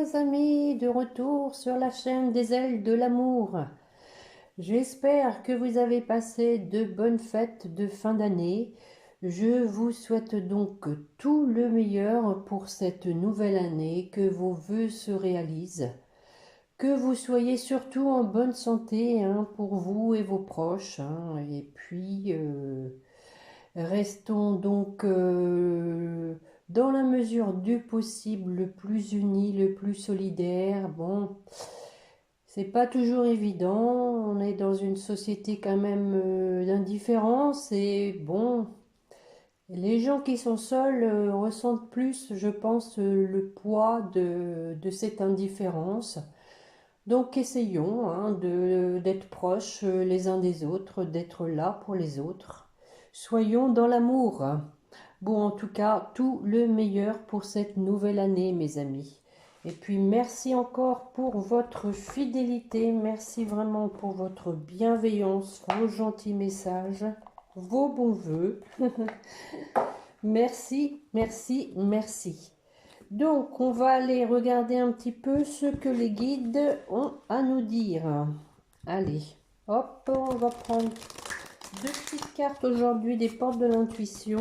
chers amis, de retour sur la chaîne des ailes de l'amour. J'espère que vous avez passé de bonnes fêtes de fin d'année. Je vous souhaite donc tout le meilleur pour cette nouvelle année, que vos vœux se réalisent, que vous soyez surtout en bonne santé pour vous et vos proches. Et puis, restons donc dans la mesure du possible le plus unis, le plus solidaire. Bon, c'est pas toujours évident. On est dans une société quand même d'indifférence et bon, les gens qui sont seuls ressentent plus, je pense, le poids de cette indifférence. Donc essayons d'être proches les uns des autres, d'être là pour les autres. Soyons dans l'amour. Bon, en tout cas, tout le meilleur pour cette nouvelle année, mes amis. Et puis, merci encore pour votre fidélité. Merci vraiment pour votre bienveillance, vos gentils messages, vos bons voeux. Merci, merci, merci. Donc, on va aller regarder un petit peu ce que les guides ont à nous dire. Allez, hop, on va prendre deux petites cartes aujourd'hui des portes de l'intuition.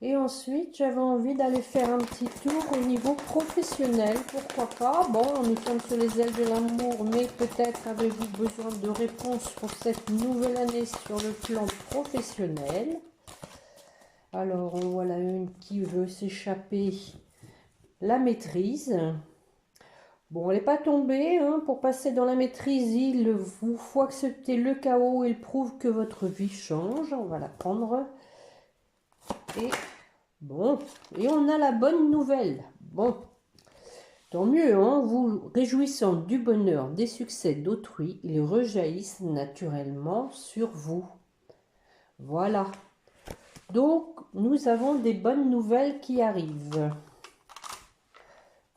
Et ensuite, j'avais envie d'aller faire un petit tour au niveau professionnel. Pourquoi pas? Bon, nous sommes sur les ailes de l'amour, mais peut-être avez-vous besoin de réponses pour cette nouvelle année sur le plan professionnel. Alors, voilà une qui veut s'échapper. La maîtrise. Bon, elle n'est pas tombée. Pour passer dans la maîtrise, il vous faut accepter le chaos. Il prouve que votre vie change. On va la prendre. Et bon, et on a la bonne nouvelle. Bon, tant mieux, vous réjouissant du bonheur, des succès d'autrui, ils rejaillissent naturellement sur vous. Voilà. Donc, nous avons des bonnes nouvelles qui arrivent.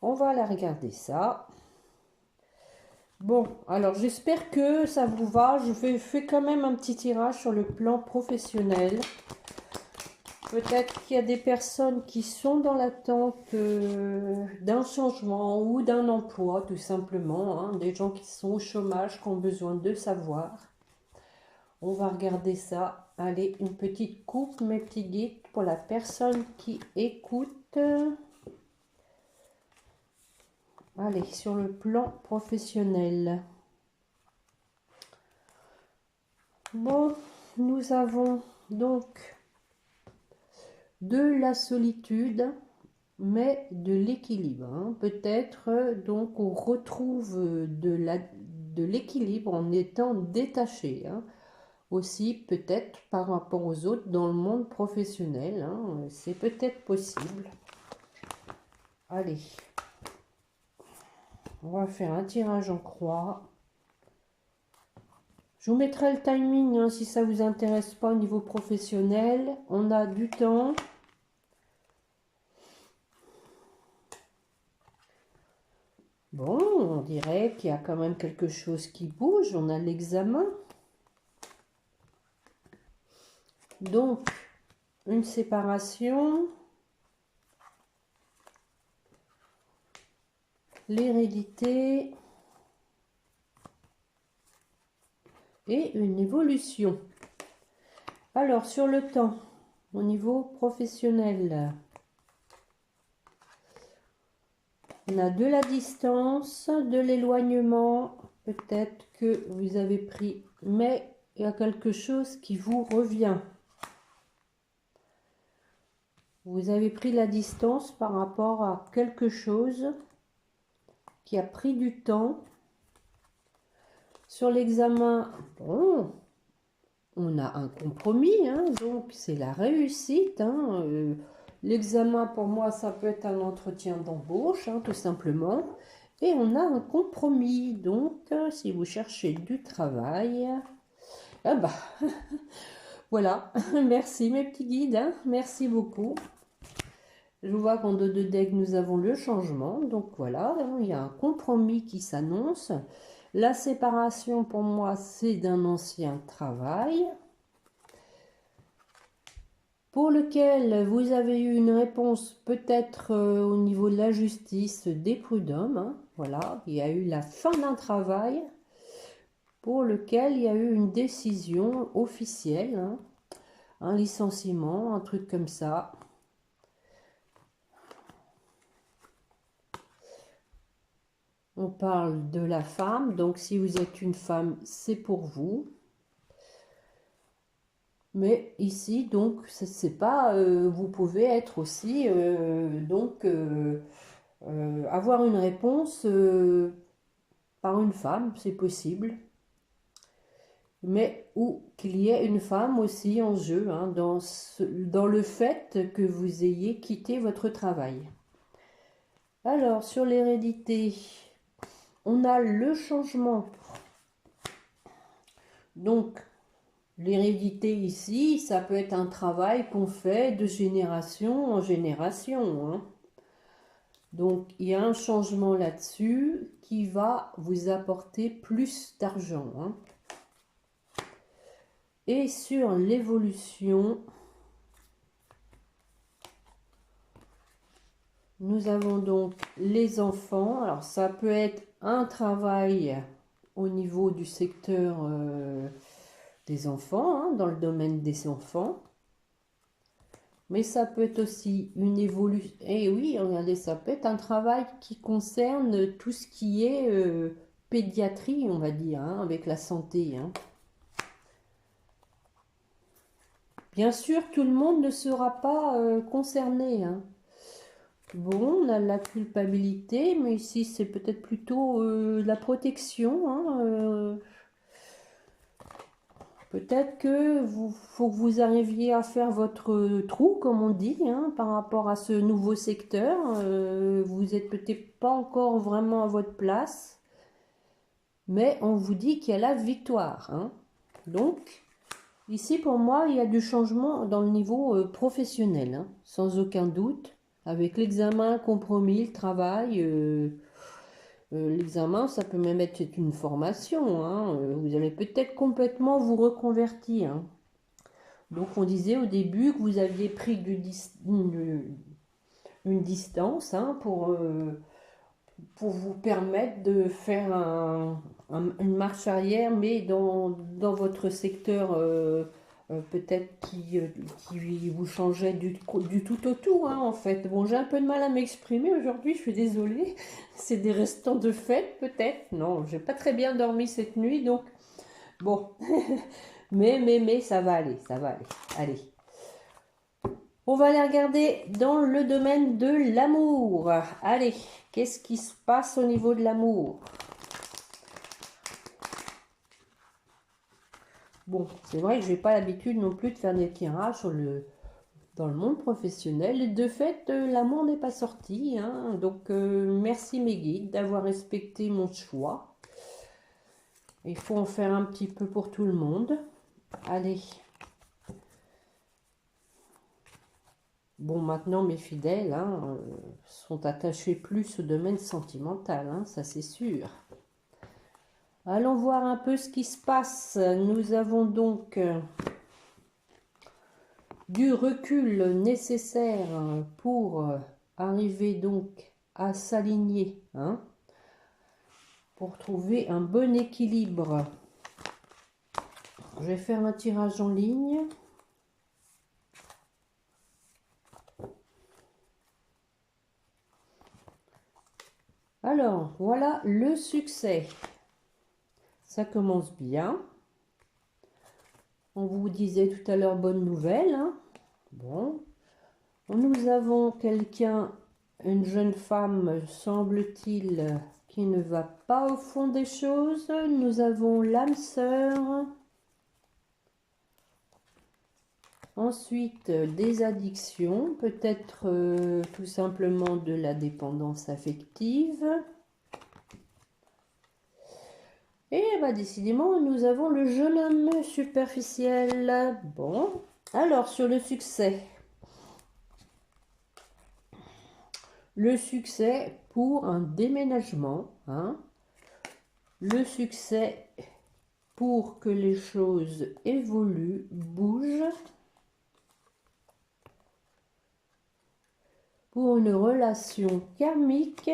On va aller regarder ça. Bon, alors j'espère que ça vous va. Je fais quand même un petit tirage sur le plan professionnel. Peut-être qu'il y a des personnes qui sont dans l'attente d'un changement ou d'un emploi, tout simplement. Des gens qui sont au chômage, qui ont besoin de savoir. On va regarder ça. Allez, une petite coupe, mes petits guides, pour la personne qui écoute. Allez, sur le plan professionnel. Bon, nous avons donc de la solitude, mais de l'équilibre. Peut-être donc on retrouve de l'équilibre en étant détaché. Aussi peut-être par rapport aux autres dans le monde professionnel. C'est peut-être possible. Allez, on va faire un tirage en croix. Je vous mettrai le timing si ça vous intéresse pas au niveau professionnel. On a du temps. Bon, on dirait qu'il y a quand même quelque chose qui bouge. On a l'examen. Donc, une séparation. L'hérédité. Et une évolution. Alors, sur le temps, au niveau professionnel, on a de la distance, de l'éloignement, peut-être que vous avez pris, mais il y a quelque chose qui vous revient. Vous avez pris la distance par rapport à quelque chose qui a pris du temps. Sur l'examen, bon, on a un compromis, donc c'est la réussite. L'examen, pour moi, ça peut être un entretien d'embauche, tout simplement. Et on a un compromis. Donc, si vous cherchez du travail, ah bah, voilà. Merci mes petits guides, merci beaucoup. Je vois qu'en dos de deck, nous avons le changement. Donc voilà, il y a un compromis qui s'annonce. La séparation, pour moi, c'est d'un ancien travail. pour lequel vous avez eu une réponse peut-être au niveau de la justice des prud'hommes. Hein. Voilà, il y a eu la fin d'un travail pour lequel il y a eu une décision officielle, hein. Un licenciement, un truc comme ça. On parle de la femme, donc si vous êtes une femme, c'est pour vous. Mais ici, donc, c'est pas, vous pouvez être aussi, avoir une réponse par une femme, c'est possible. Mais ou qu'il y ait une femme aussi en jeu, hein, dans le fait que vous ayez quitté votre travail. Alors, sur l'hérédité, on a le changement. Donc, l'hérédité ici, ça peut être un travail qu'on fait de génération en génération. Hein. Donc, il y a un changement là-dessus qui va vous apporter plus d'argent. Hein. Et sur l'évolution, nous avons donc les enfants. Alors, ça peut être un travail au niveau du secteur des enfants, hein, dans le domaine des enfants. Mais ça peut être aussi une évolution. Et oui, regardez, ça peut être un travail qui concerne tout ce qui est pédiatrie, on va dire, hein, avec la santé. Hein. Bien sûr, tout le monde ne sera pas concerné. Hein. Bon, on a la culpabilité, mais ici, c'est peut-être plutôt la protection. Hein, peut-être que faut que vous arriviez à faire votre trou, comme on dit, hein, par rapport à ce nouveau secteur. Vous n'êtes peut-être pas encore vraiment à votre place, mais on vous dit qu'il y a la victoire. Hein. Donc, ici, pour moi, il y a du changement dans le niveau professionnel, hein, sans aucun doute, avec l'examen, compromis, le travail. L'examen, ça peut même être une formation. Hein. Vous allez peut-être complètement vous reconvertir. Hein. Donc, on disait au début que vous aviez pris une distance, hein, pour vous permettre de faire une marche arrière, mais dans votre secteur peut-être qui vous changeait du tout au tout, hein, en fait. Bon, j'ai un peu de mal à m'exprimer aujourd'hui, je suis désolée. C'est des restants de fête, peut-être. Non, j'ai pas très bien dormi cette nuit, donc bon. mais ça va aller, ça va aller. Allez. On va aller regarder dans le domaine de l'amour. Allez, qu'est-ce qui se passe au niveau de l'amour? Bon, c'est vrai que je n'ai pas l'habitude non plus de faire des tirages dans le monde professionnel. Et de fait, l'amour n'est pas sorti. Hein, donc, merci mes guides d'avoir respecté mon choix. Il faut en faire un petit peu pour tout le monde. Allez. Bon, maintenant, mes fidèles hein, sont attachés plus au domaine sentimental, hein, ça c'est sûr. Allons voir un peu ce qui se passe. Nous avons donc du recul nécessaire pour arriver donc à s'aligner, hein, pour trouver un bon équilibre. Je vais faire un tirage en ligne. Alors, voilà le succès. Ça commence bien. On vous disait tout à l'heure, bonne nouvelle. Hein. Bon. Nous avons quelqu'un, une jeune femme, semble-t-il, qui ne va pas au fond des choses. Nous avons l'âme sœur. Ensuite, des addictions, peut-être tout simplement de la dépendance affective. Et bah, décidément, nous avons le jeune homme superficiel. Bon, alors sur le succès. Le succès pour un déménagement. Hein. Le succès pour que les choses évoluent, bougent. pour une relation karmique.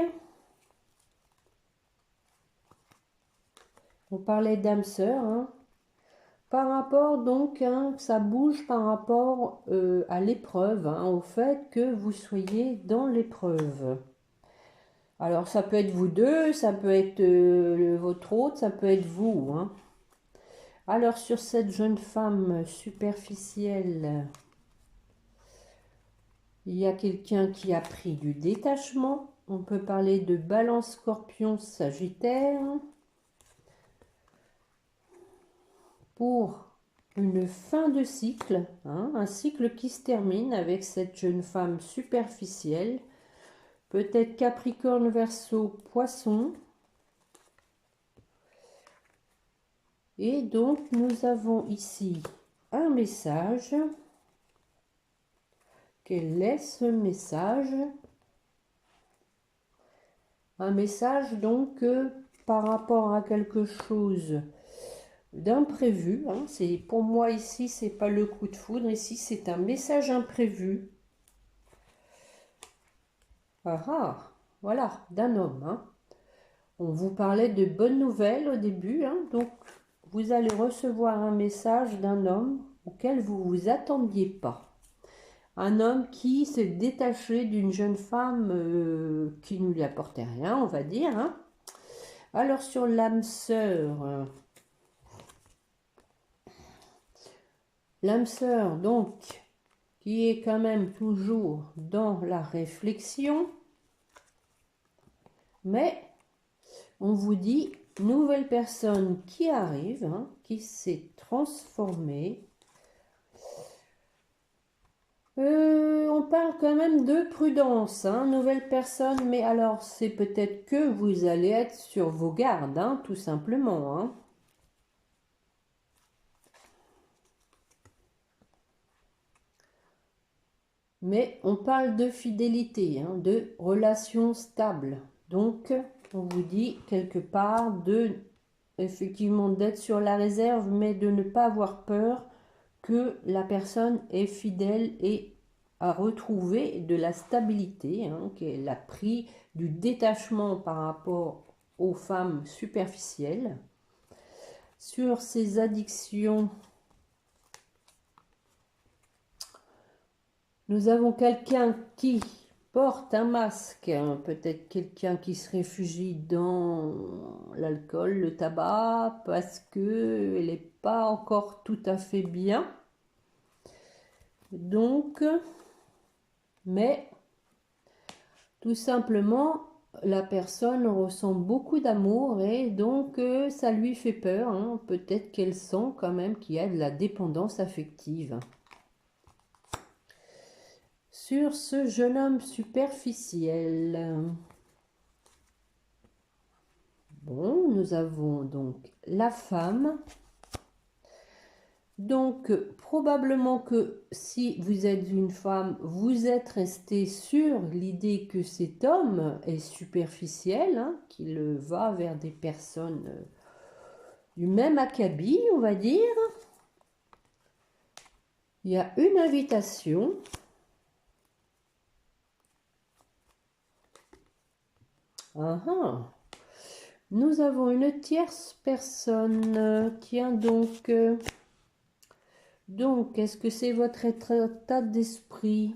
On parlait d'âme sœur, hein. Par rapport donc, hein, ça bouge par rapport à l'épreuve, hein, au fait que vous soyez dans l'épreuve. Alors ça peut être vous deux, ça peut être votre autre, ça peut être vous, hein. Alors sur cette jeune femme superficielle, il y a quelqu'un qui a pris du détachement. On peut parler de Balance, Scorpion, Sagittaire. Pour une fin de cycle, hein, un cycle qui se termine avec cette jeune femme superficielle. Peut-être Capricorne, Verseau, Poisson. Et donc nous avons ici un message. Quel est ce message? Un message donc par rapport à quelque chose d'imprévu, hein. C'est pour moi ici, c'est pas le coup de foudre, ici c'est un message imprévu. Voilà, d'un homme, hein. On vous parlait de bonnes nouvelles au début, hein, donc vous allez recevoir un message d'un homme auquel vous vous attendiez pas. Un homme qui s'est détaché d'une jeune femme qui ne lui apportait rien, on va dire, hein. Alors sur l'âme sœur, donc, qui est quand même toujours dans la réflexion, mais on vous dit nouvelle personne qui arrive, hein, qui s'est transformée. On parle quand même de prudence, hein, nouvelle personne, mais alors c'est peut-être que vous allez être sur vos gardes, hein, tout simplement, hein. Mais on parle de fidélité, hein, de relations stables. Donc, on vous dit quelque part effectivement d'être sur la réserve, mais de ne pas avoir peur que la personne est fidèle et a retrouvé de la stabilité, hein, qu'elle a pris du détachement par rapport aux femmes superficielles. Sur ses addictions, nous avons quelqu'un qui porte un masque, hein, peut-être quelqu'un qui se réfugie dans l'alcool, le tabac, parce qu'elle n'est pas encore tout à fait bien. Donc, mais tout simplement, la personne ressent beaucoup d'amour et donc ça lui fait peur, hein. Peut-être qu'elle sent quand même qu'il y a de la dépendance affective. Sur ce jeune homme superficiel. Bon, nous avons donc la femme. Donc, probablement que si vous êtes une femme, vous êtes resté sur l'idée que cet homme est superficiel, hein, qu'il va vers des personnes du même acabit, on va dire. Il y a une invitation. Nous avons une tierce personne. Tiens donc. Donc, est-ce que c'est votre état d'esprit?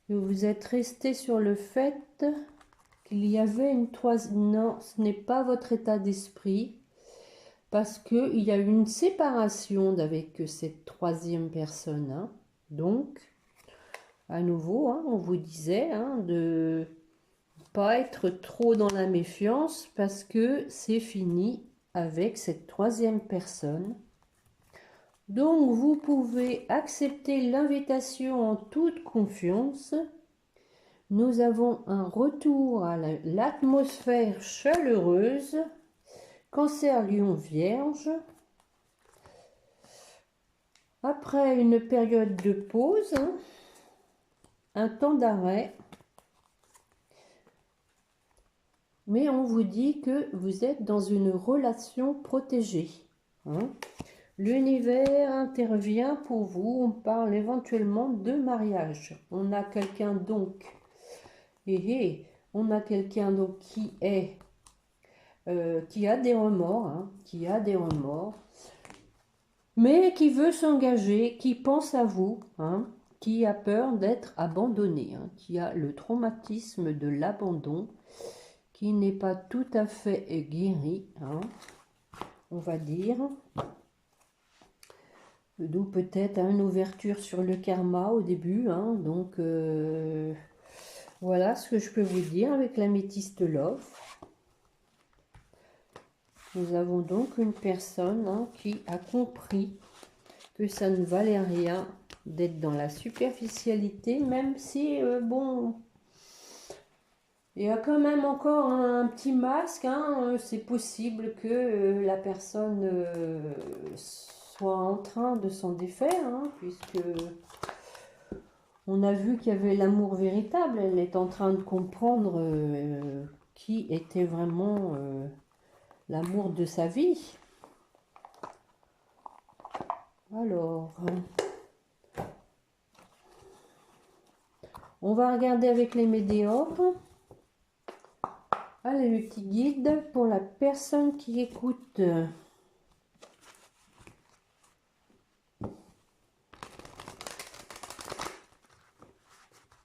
Vous êtes resté sur le fait qu'il y avait une troisième... Non, ce n'est pas votre état d'esprit. Parce qu'il y a eu une séparation avec cette troisième personne, hein. Donc, à nouveau, hein, on vous disait, hein, de ne pas être trop dans la méfiance parce que c'est fini avec cette troisième personne. Donc, vous pouvez accepter l'invitation en toute confiance. Nous avons un retour à l'atmosphère chaleureuse. Cancer, Lion, Vierge. Après une période de pause, hein, un temps d'arrêt. Mais on vous dit que vous êtes dans une relation protégée, hein. L'univers intervient pour vous. On parle éventuellement de mariage. On a quelqu'un donc, on a quelqu'un donc qui a des remords, hein, qui a des remords, mais qui veut s'engager, qui pense à vous, hein, qui a peur d'être abandonné, hein, qui a le traumatisme de l'abandon, qui n'est pas tout à fait guéri, hein, on va dire. D'où peut-être une ouverture sur le karma au début, hein, donc voilà ce que je peux vous dire avec l'améthyste love. Nous avons donc une personne, hein, qui a compris que ça ne valait rien d'être dans la superficialité, même si, bon, il y a quand même encore un petit masque, hein, c'est possible que la personne soit en train de s'en défaire, hein, puisque on a vu qu'il y avait l'amour véritable, elle est en train de comprendre qui était vraiment l'amour de sa vie. Alors, on va regarder avec les médiums. Allez, le petit guide pour la personne qui écoute.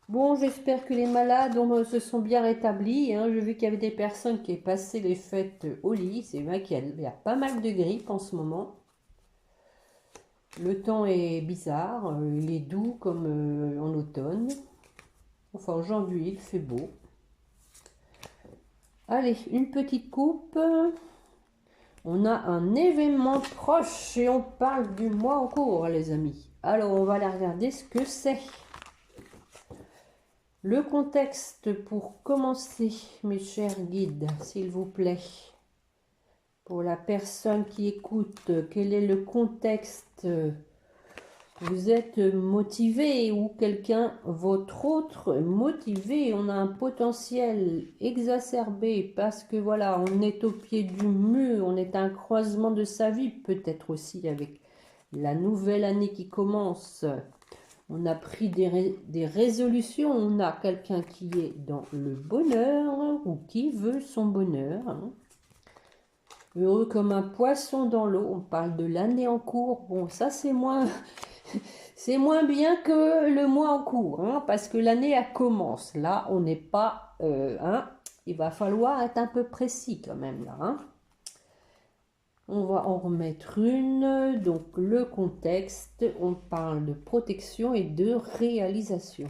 Bon, j'espère que les malades se sont bien rétablis, hein. J'ai vu qu'il y avait des personnes qui passaient les fêtes au lit. C'est vrai qu'il y a pas mal de grippe en ce moment. Le temps est bizarre, il est doux comme en automne. Enfin, aujourd'hui, il fait beau. Allez, une petite coupe. On a un événement proche et on parle du mois en cours, les amis. Alors, on va aller regarder ce que c'est. Le contexte pour commencer, mes chers guides, s'il vous plaît. Pour la personne qui écoute, quel est le contexte? Vous êtes motivé ou quelqu'un, votre autre motivé, on a un potentiel exacerbé parce que voilà, on est au pied du mur, on est à un croisement de sa vie, peut-être aussi avec la nouvelle année qui commence. On a pris des résolutions, on a quelqu'un qui est dans le bonheur ou qui veut son bonheur. Hein. Heureux comme un poisson dans l'eau, on parle de l'année en cours. Bon, ça c'est moins... C'est moins bien que le mois en cours, hein, parce que l'année elle commence. Là, on n'est pas... hein, il va falloir être un peu précis quand même là. Hein. On va en remettre une. Donc le contexte, on parle de protection et de réalisation.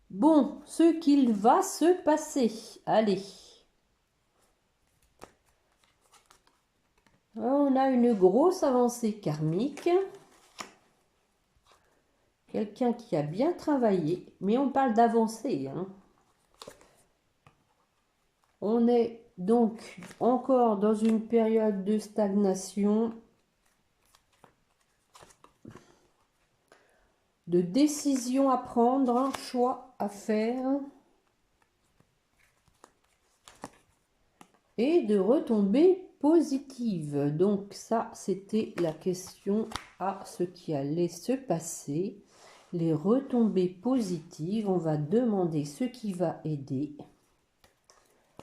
Bon, ce qu'il va se passer. Allez. On a une grosse avancée karmique. Quelqu'un qui a bien travaillé, mais on parle d'avancée. Hein. On est donc encore dans une période de stagnation, de décision à prendre, un choix à faire et de retombées positives. Donc ça, c'était la question à ce qui allait se passer. Les retombées positives, on va demander ce qui va aider.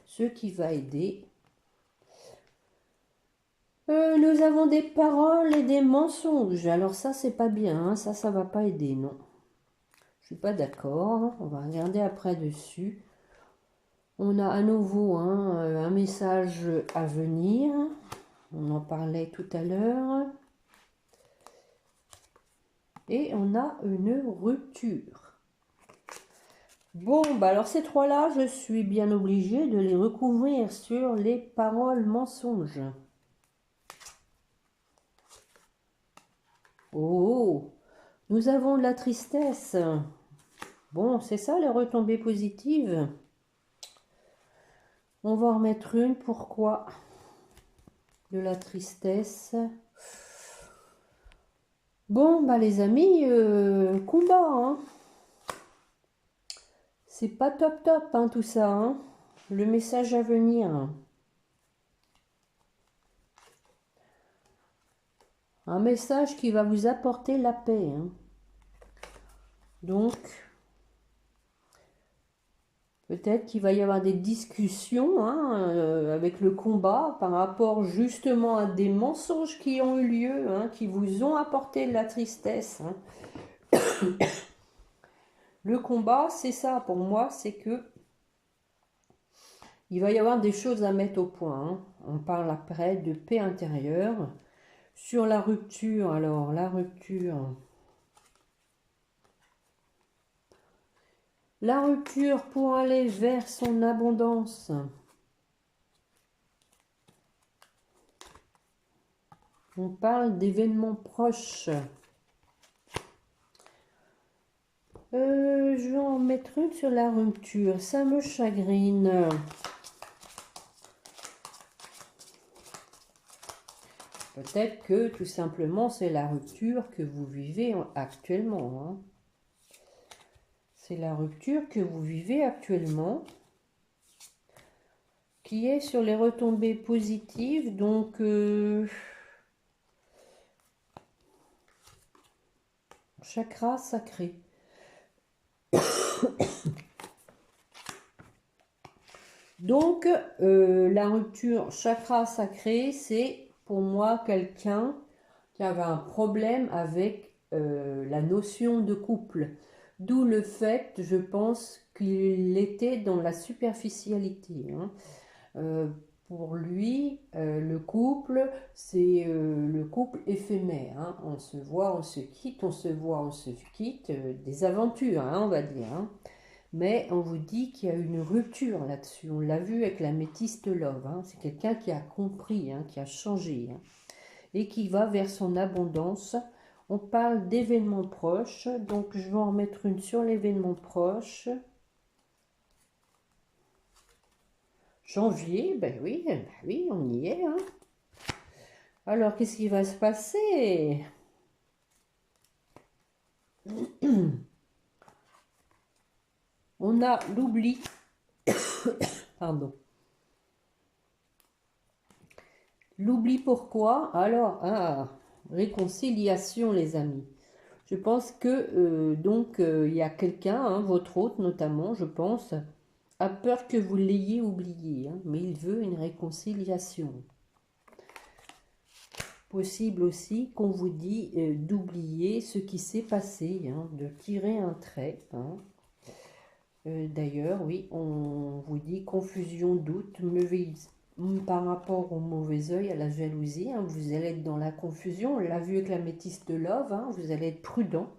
Ce qui va aider. Nous avons des paroles et des mensonges. Alors ça, c'est pas bien. Hein. Ça va pas aider, non. Je suis pas d'accord. On va regarder après dessus. On a à nouveau hein, un message à venir. On en parlait tout à l'heure. Et on a une rupture. Bon, bah alors ces trois-là, je suis bien obligée de les recouvrir sur les paroles mensonges. Oh, nous avons de la tristesse. Bon, c'est ça les retombées positives. On va en remettre une. Pourquoi? De la tristesse. Bon, bah les amis, combat. Hein. C'est pas top top hein, tout ça. Hein. Le message à venir. Un message qui va vous apporter la paix, hein. Donc, peut-être qu'il va y avoir des discussions, hein, avec le combat par rapport justement à des mensonges qui ont eu lieu, hein, qui vous ont apporté de la tristesse, hein. Le combat, c'est ça pour moi, c'est que il va y avoir des choses à mettre au point, hein. On parle après de paix intérieure. Sur la rupture, alors la rupture. La rupture pour aller vers son abondance. On parle d'événements proches. Je vais en mettre une sur la rupture. Ça me chagrine. Peut-être que tout simplement c'est la rupture que vous vivez actuellement, hein. C'est la rupture que vous vivez actuellement qui est sur les retombées positives. Donc, chakra sacré. Donc, la rupture chakra sacré, c'est pour moi quelqu'un qui avait un problème avec la notion de couple. D'où le fait, je pense, qu'il était dans la superficialité, hein. Pour lui, le couple, c'est le couple éphémère, hein. On se voit, on se quitte, on se voit, on se quitte, des aventures, hein, on va dire, hein. Mais on vous dit qu'il y a une rupture là-dessus. On l'a vu avec la métiste Love, hein. C'est quelqu'un qui a compris, hein, qui a changé, hein, et qui va vers son abondance. On parle d'événements proches, donc je vais en mettre une sur l'événement proche. Janvier, ben oui, on y est, hein. Alors, qu'est-ce qui va se passer? On a l'oubli. Pardon. L'oubli pourquoi? Alors, réconciliation, les amis. Je pense que, il y a quelqu'un, hein, votre hôte notamment, je pense, a peur que vous l'ayez oublié, hein, mais il veut une réconciliation. Possible aussi qu'on vous dit d'oublier ce qui s'est passé, hein, de tirer un trait, hein. D'ailleurs, oui, on vous dit confusion, doute, par rapport au mauvais œil, à la jalousie, hein, vous allez être dans la confusion. On l'a vu avec la métisse de Love, hein, vous allez être prudent.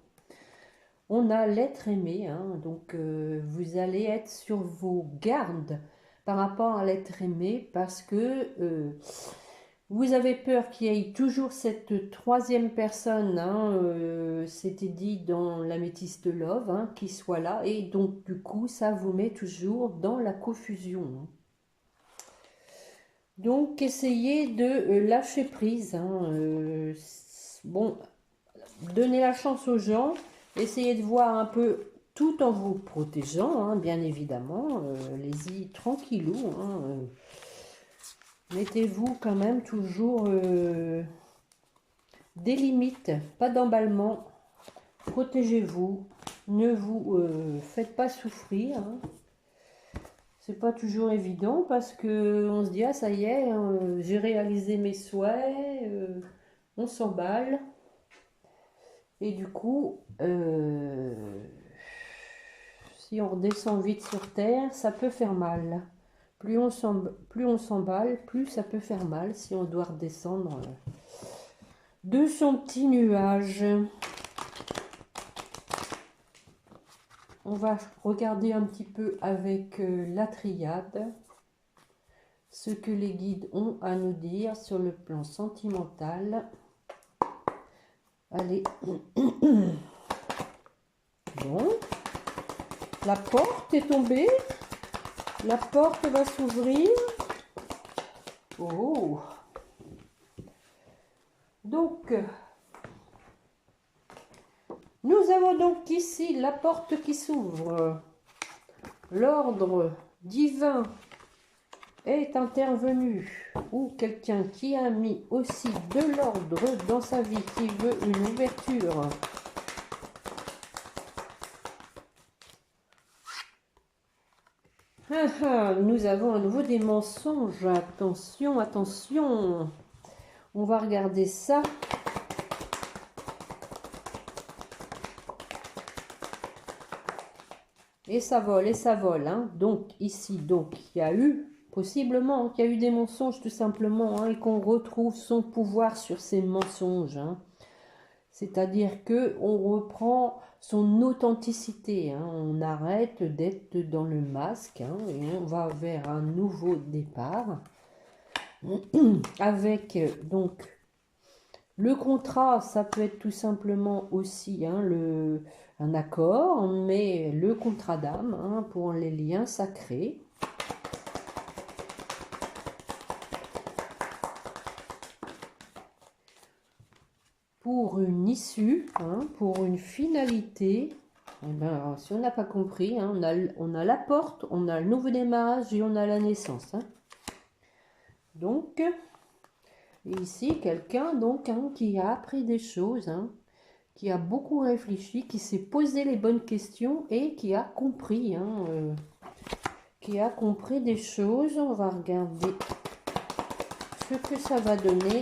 On a l'être aimé, hein, donc vous allez être sur vos gardes par rapport à l'être aimé parce que vous avez peur qu'il y ait toujours cette troisième personne, hein, c'était dit dans la métisse de Love, hein, qui soit là, et donc du coup ça vous met toujours dans la confusion, hein. Donc essayez de lâcher prise, hein, bon, donnez la chance aux gens, essayez de voir un peu tout en vous protégeant, hein, bien évidemment, allez-y tranquillou, hein, mettez-vous quand même toujours des limites, pas d'emballement, protégez-vous, ne vous faites pas souffrir, hein. C'est pas toujours évident parce que on se dit ah ça y est, j'ai réalisé mes souhaits, on s'emballe et du coup si on redescend vite sur terre ça peut faire mal. Plus on s'emballe, plus ça peut faire mal si on doit redescendre de son petit nuage. On va regarder un petit peu avec la triade ce que les guides ont à nous dire sur le plan sentimental. Allez. Bon. La porte est tombée. La porte va s'ouvrir. Oh. Donc, nous avons donc ici la porte qui s'ouvre. L'ordre divin est intervenu, ou quelqu'un qui a mis aussi de l'ordre dans sa vie, qui veut une ouverture. Nous avons à nouveau des mensonges. Attention, attention. On va regarder ça. Et ça vole, et ça vole. Hein. Donc, ici, il y a eu, possiblement, qu'il y a eu des mensonges, tout simplement, hein, et qu'on retrouve son pouvoir sur ces mensonges. Hein. C'est-à-dire que on reprend son authenticité. Hein. On arrête d'être dans le masque, hein, et on va vers un nouveau départ. Avec, donc, le contrat, ça peut être tout simplement aussi hein, un accord, mais le contrat d'âme hein, pour les liens sacrés. Pour une issue, hein, pour une finalité. Eh ben, si on n'a pas compris, hein, on a la porte, on a le nouveau démarrage et on a la naissance. Hein. Donc, ici, quelqu'un donc hein, qui a appris des choses, hein, qui a beaucoup réfléchi, qui s'est posé les bonnes questions et qui a compris, hein, des choses. On va regarder ce que ça va donner.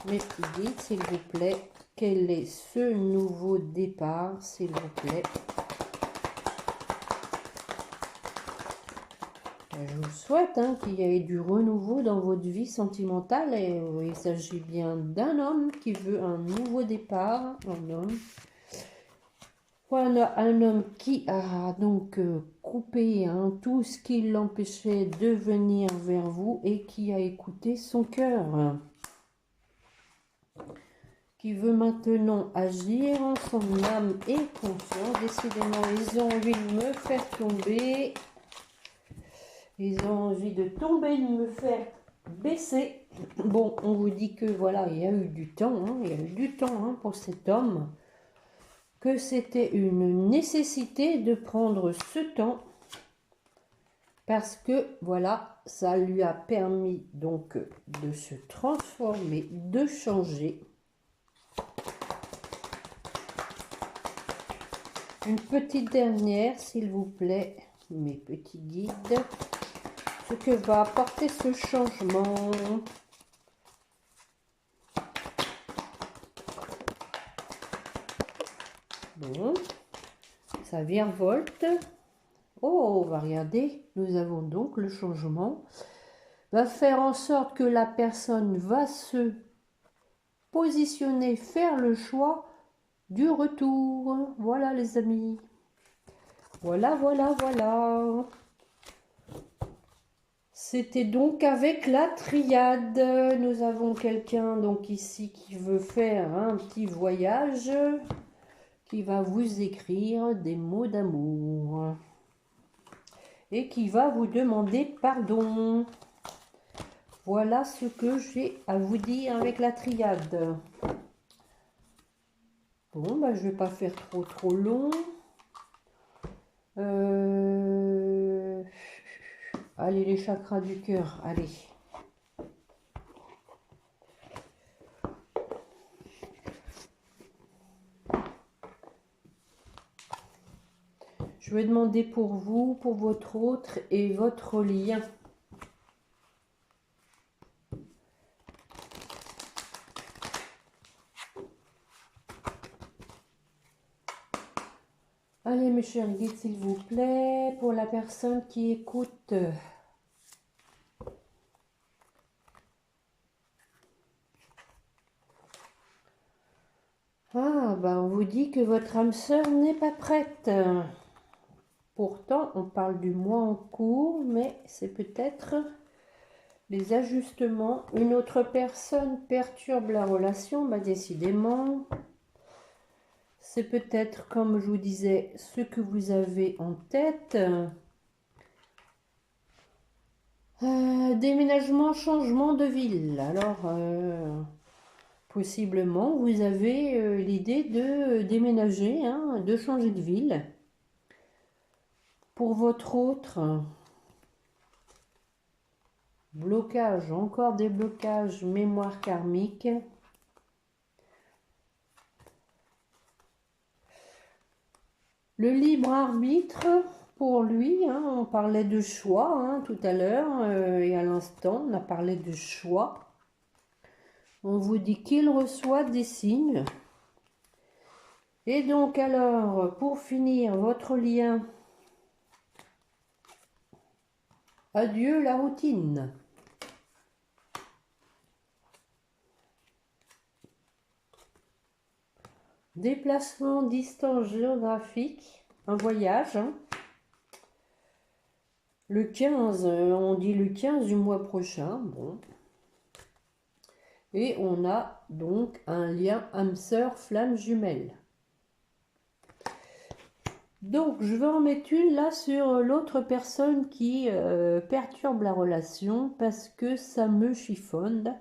Mes petits guides, s'il vous plaît, quel est ce nouveau départ, s'il vous plaît? Je vous souhaite hein, qu'il y ait du renouveau dans votre vie sentimentale. Et il s'agit bien d'un homme qui veut un nouveau départ. Un homme. Voilà, un homme qui a donc coupé hein, tout ce qui l'empêchait de venir vers vous et qui a écouté son cœur. Qui veut maintenant agir, son âme et conscience. Décidément, ils ont envie de me faire tomber. Ils ont envie de tomber, de me faire baisser. Bon, on vous dit que voilà, il y a eu du temps, hein, il y a eu du temps hein, pour cet homme. Que c'était une nécessité de prendre ce temps. Parce que, voilà, ça lui a permis donc de se transformer, de changer. Une petite dernière, s'il vous plaît, mes petits guides. Ce que va apporter ce changement. Bon, ça virevolte. Oh, on va regarder. Nous avons donc le changement. Va faire en sorte que la personne va se positionner, faire le choix du retour. Voilà les amis. Voilà, voilà, voilà. C'était donc avec la triade. Nous avons quelqu'un donc ici qui veut faire un petit voyage, qui va vous écrire des mots d'amour et qui va vous demander pardon. Voilà ce que j'ai à vous dire avec la triade. Bon, bah, je ne vais pas faire trop long. Allez, les chakras du cœur, allez. Je vais demander pour vous, pour votre autre et votre lien. Allez, mes chers guides, s'il vous plaît, pour la personne qui écoute. Ah, ben on vous dit que votre âme sœur n'est pas prête. Pourtant, on parle du mois en cours, mais c'est peut-être les ajustements. Une autre personne perturbe la relation, bah décidément. C'est peut-être, comme je vous disais, ce que vous avez en tête. Déménagement, changement de ville. Alors, possiblement, vous avez l'idée de déménager, hein, de changer de ville. Pour votre autre, Blocage, encore des blocages, mémoire karmique. Le libre arbitre, pour lui, hein, on parlait de choix hein, tout à l'heure et à l'instant, on a parlé de choix. On vous dit qu'il reçoit des signes. Et donc alors, pour finir, votre lien, adieu la routine. Déplacement, distance géographique, un voyage. Hein. Le 15, on dit le 15 du mois prochain. Bon. Et on a donc un lien âme sœur flamme jumelle. Donc je vais en mettre une là sur l'autre personne qui perturbe la relation parce que ça me chiffonne.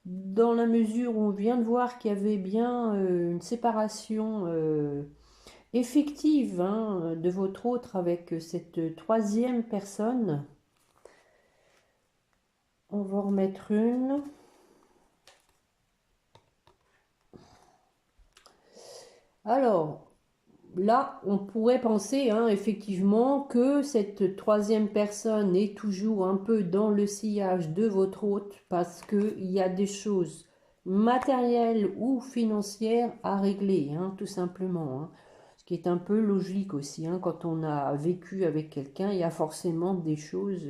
Dans la mesure où on vient de voir qu'il y avait bien une séparation effective hein, de votre autre avec cette troisième personne. On va en remettre une. Alors, là, on pourrait penser hein, effectivement que cette troisième personne est toujours un peu dans le sillage de votre hôte parce qu'il y a des choses matérielles ou financières à régler, hein, tout simplement. Hein. Ce qui est un peu logique aussi. Hein, quand on a vécu avec quelqu'un, il y a forcément des choses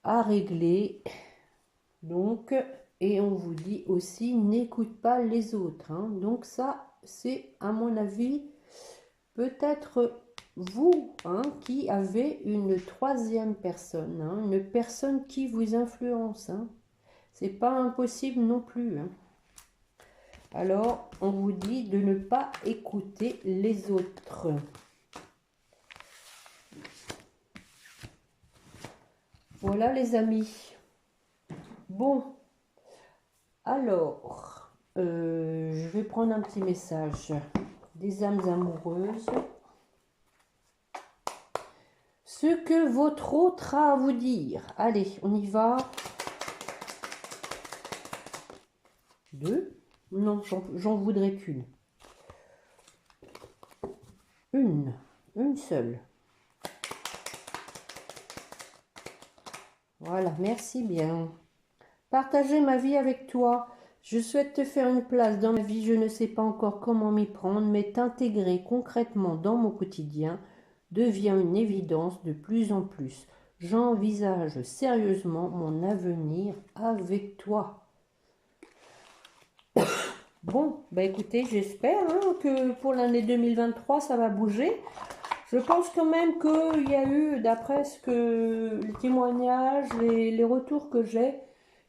à régler. Donc, et on vous dit aussi, n'écoute pas les autres. Hein. Donc ça, c'est à mon avis peut-être vous hein, qui avez une troisième personne, hein, une personne qui vous influence. Hein. C'est pas impossible non plus. Hein. Alors, on vous dit de ne pas écouter les autres. Voilà les amis. Bon, alors, je vais prendre un petit message des âmes amoureuses. Ce que votre autre a à vous dire. Allez, on y va. 2. Non, j'en voudrais qu'une. Une seule. Voilà, merci bien. Partager ma vie avec toi. Je souhaite te faire une place dans ma vie. Je ne sais pas encore comment m'y prendre, mais t'intégrer concrètement dans mon quotidien devient une évidence de plus en plus. J'envisage sérieusement mon avenir avec toi. Bon, bah écoutez, j'espère hein, que pour l'année 2023, ça va bouger. Je pense quand même qu'il y a eu, d'après ce que les témoignages, les retours que j'ai,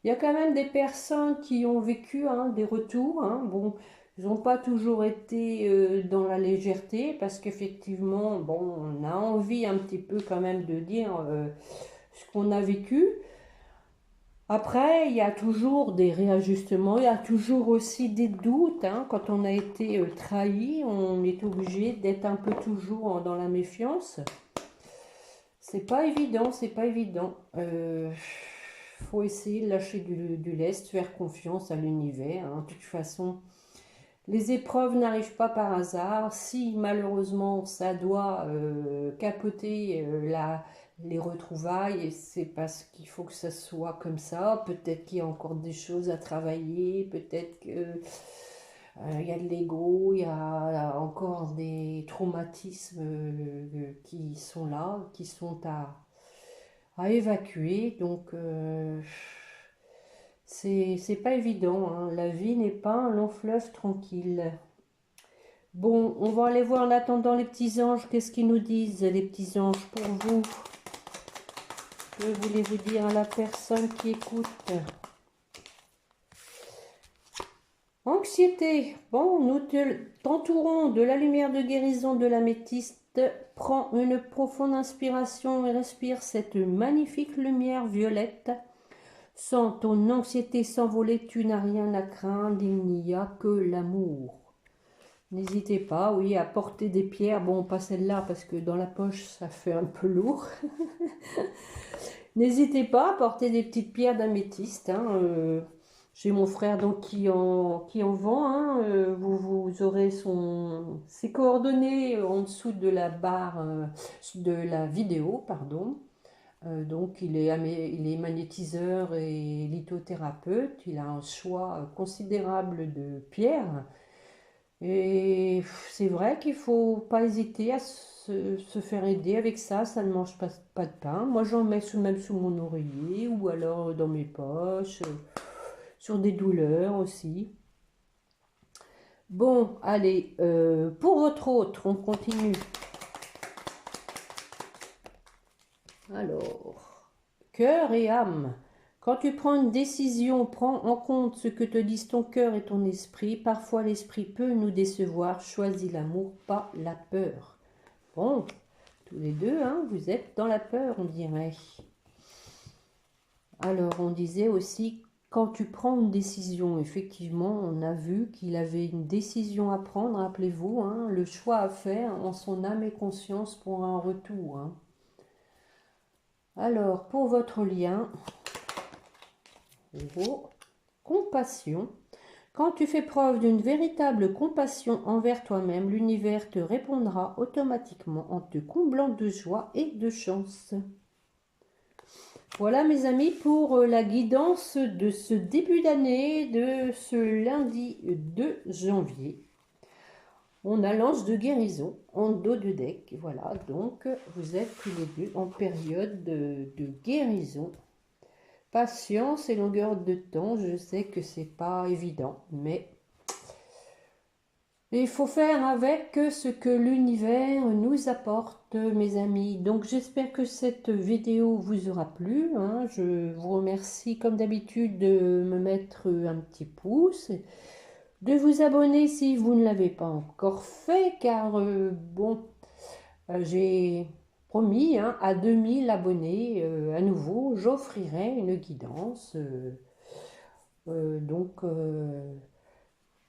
il y a quand même des personnes qui ont vécu hein, des retours. Hein. Bon, ils n'ont pas toujours été dans la légèreté parce qu'effectivement, bon, on a envie un petit peu quand même de dire ce qu'on a vécu. Après, il y a toujours des réajustements, il y a toujours aussi des doutes. Hein. Quand on a été trahi, on est obligé d'être un peu toujours dans la méfiance. C'est pas évident, c'est pas évident. Faut essayer de lâcher du lest, faire confiance à l'univers. Hein. De toute façon, les épreuves n'arrivent pas par hasard. Si malheureusement ça doit capoter les retrouvailles, c'est parce qu'il faut que ça soit comme ça. Peut-être qu'il y a encore des choses à travailler, peut-être que il y a de l'ego, il y a encore des traumatismes qui sont là, qui sont à évacuer. Donc c'est pas évident. Hein. La vie n'est pas un long fleuve tranquille. Bon, on va aller voir en attendant les petits anges. Qu'est-ce qu'ils nous disent, les petits anges, pour vous? Que voulez-vous dire à la personne qui écoute? Anxiété. Bon, nous t'entourons de la lumière de guérison de l'améthyste. Prends une profonde inspiration et respire cette magnifique lumière violette. Sans ton anxiété s'envoler, tu n'as rien à craindre, il n'y a que l'amour. N'hésitez pas, oui, à porter des pierres. Bon, pas celle-là, parce que dans la poche, ça fait un peu lourd. N'hésitez pas à porter des petites pierres d'améthyste. Hein, j'ai mon frère donc qui en vend. Hein, vous aurez ses coordonnées en dessous de la barre de la vidéo, pardon. Donc il est magnétiseur et lithothérapeute. Il a un choix considérable de pierres. Et c'est vrai qu'il faut pas hésiter à se faire aider avec ça. Ça ne mange pas de pain. Moi j'en mets même sous mon oreiller ou alors dans mes poches, sur des douleurs aussi. Bon, allez, pour votre autre, on continue. Alors, cœur et âme. Quand tu prends une décision, prends en compte ce que te disent ton cœur et ton esprit. Parfois l'esprit peut nous décevoir. Choisis l'amour, pas la peur. Bon, tous les deux, hein, vous êtes dans la peur, on dirait. Alors, on disait aussi, quand tu prends une décision, effectivement, on a vu qu'il avait une décision à prendre, rappelez-vous, hein, le choix à faire en son âme et conscience pour un retour. Hein. Alors, pour votre lien, compassion. Quand tu fais preuve d'une véritable compassion envers toi-même, l'univers te répondra automatiquement en te comblant de joie et de chance. Voilà mes amis pour la guidance de ce début d'année, de ce lundi 2 janvier. On a l'ange de guérison en dos de deck. Voilà, donc vous êtes tous les deux en période de guérison. Patience et longueur de temps, je sais que c'est pas évident, mais il faut faire avec ce que l'univers nous apporte, mes amis. Donc j'espère que cette vidéo vous aura plu. Hein. Je vous remercie comme d'habitude de me mettre un petit pouce, de vous abonner si vous ne l'avez pas encore fait, car j'ai promis hein, à 2000 abonnés à nouveau, j'offrirai une guidance.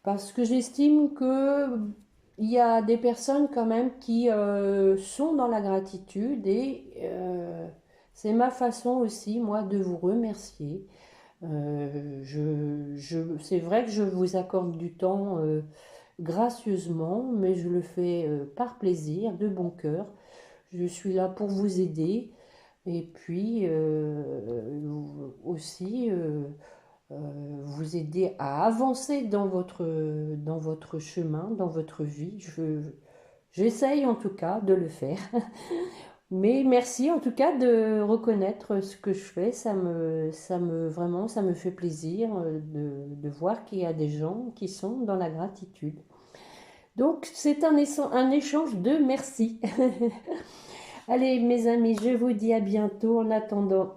Parce que j'estime que il y a des personnes quand même qui sont dans la gratitude et c'est ma façon aussi, moi, de vous remercier. C'est vrai que je vous accorde du temps gracieusement, mais je le fais par plaisir, de bon cœur. Je suis là pour vous aider et puis aussi vous aider à avancer dans votre chemin, dans votre vie. J'essaye en tout cas de le faire. Mais merci en tout cas de reconnaître ce que je fais. Vraiment, ça me fait plaisir de voir qu'il y a des gens qui sont dans la gratitude. Donc, c'est un échange de merci. Allez, mes amis, je vous dis à bientôt. En attendant,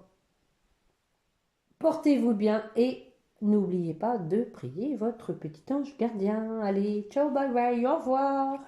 portez-vous bien et n'oubliez pas de prier votre petit ange gardien. Allez, ciao, bye bye, au revoir.